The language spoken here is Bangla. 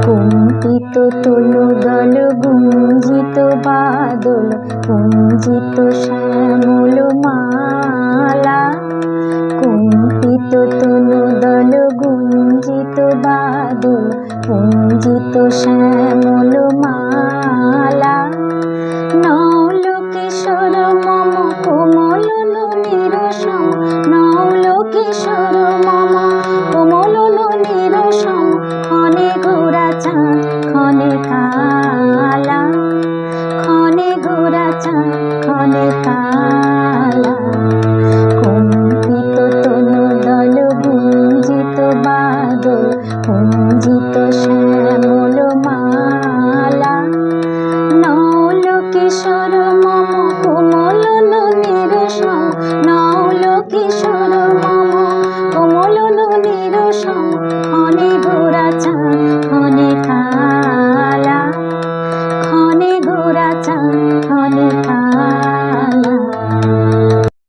কুঞ্চিত তনুদল গুঞ্জিত বাদল কুঞ্চিত শ্যামল মালা। কুঞ্চিত তনুদল গুঞ্জিত বাদল কুঞ্চিত শ্যামল মালা। নৌলোকেশ্বর মম কোমল নিরসম, নৌলোকেশ্বর মম কোমল নিরসম। ক্ষণে ঘোরা চাঁদ ক্ষণে কালা, ক্ষণে ঘোরা চাঁদ ক্ষণে কালা। কুঞ্চিত তনুদল গুঞ্জিত বাদল কুঞ্চিত শ্যামল মালা।